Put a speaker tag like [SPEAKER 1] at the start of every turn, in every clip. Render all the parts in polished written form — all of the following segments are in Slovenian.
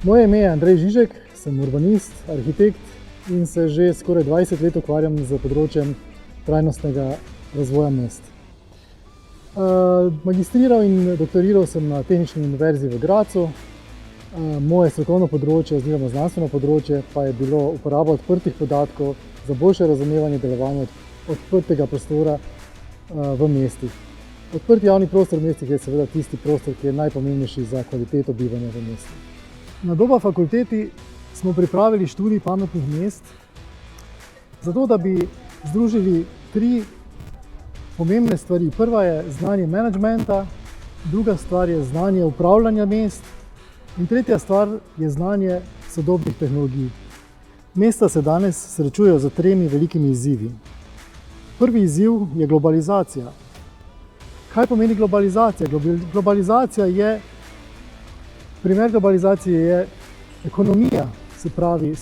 [SPEAKER 1] Moje ime je Andrej Žižek, sem urbanist, arhitekt in se že skoraj 20 let ukvarjam z področjem trajnostnega razvoja mest. Magistriral in doktoriral sem na Tehnični univerzi v Gradcu. Moje strokovno področje oziroma znanstveno področje pa je bilo uporaba odprtih podatkov za boljše razumevanje delovanja odprtega prostora v mestih. Odprti javni prostor v mestih je seveda tisti prostor, ki je najpomembnejši za kvaliteto bivanja v mestu. Na Doba fakulteti smo pripravili študij pametnih mest, zato da bi združili tri pomembne stvari. Prva je znanje menedžmenta, druga stvar je znanje upravljanja mest in tretja stvar je znanje sodobnih tehnologij. Mesta se danes srečujejo z tremi velikimi izzivi. Prvi izziv je globalizacija. Kaj pomeni globalizacija? Primer globalizacije je ekonomija, se pravi,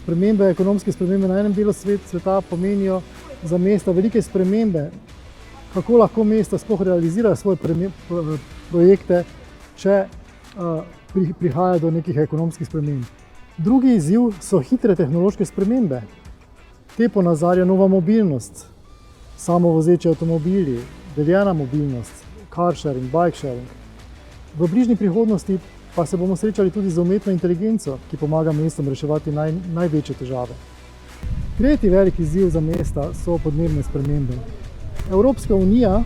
[SPEAKER 1] ekonomske spremembe na enem delu sveta pomenijo za mesta velike spremembe. Kako lahko mesta sploh realizirajo svoje projekte, če prihaja do nekih ekonomskih sprememb. Drugi izziv so hitre tehnološke spremembe. Te ponazarja nova mobilnost, samovozeči avtomobili, deljena mobilnost, car sharing, bike sharing. V bližnji prihodnosti pa se bomo srečali tudi z umetno inteligenco, ki pomaga mestom reševati največje težave. Tretji velik izziv za mesta so podnebne spremembe. Evropska unija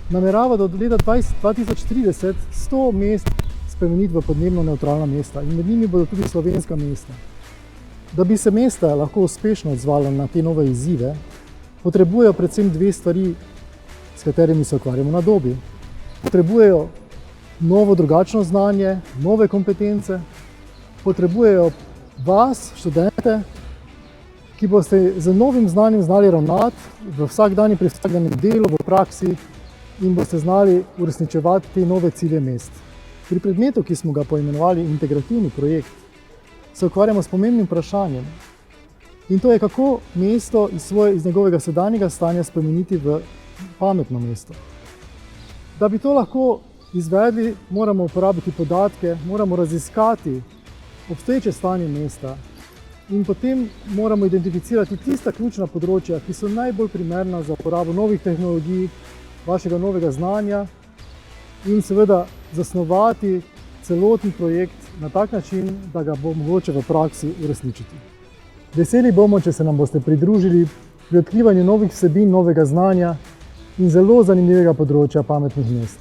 [SPEAKER 1] namerava do leta 2030 100 mest spremeniti v podnebno nevtralna mesta in med njimi bodo tudi slovenska mesta. Da bi se mesta lahko uspešno odzvala na te nove izzive, potrebujejo predvsem dve stvari, s katerimi se ukvarjamo na Dobi. Potrebujejo novo, drugačno znanje, nove kompetence, potrebujejo vas, študente, ki boste z novim znanjem znali ravnati v pri vsakdanjem delu, v praksi in boste znali uresničevati te nove cilje mest. Pri predmetu, ki smo ga poimenovali integrativni projekt, se ukvarjamo s pomembnim vprašanjem. In to je, kako mesto iz njegovega sedanjega stanja spremeniti v pametno mesto. Da bi to lahko izvedli, moramo uporabiti podatke, moramo raziskati obstoječe stanje mesta in potem moramo identificirati tista ključna področja, ki so najbolj primerna za uporabo novih tehnologij, vašega novega znanja in seveda zasnovati celoten projekt na tak način, da ga bo mogoče v praksi uresničiti. Veseli bomo, če se nam boste pridružili pri odkrivanju novih vsebin, novega znanja in zelo zanimivega področja pametnih mest.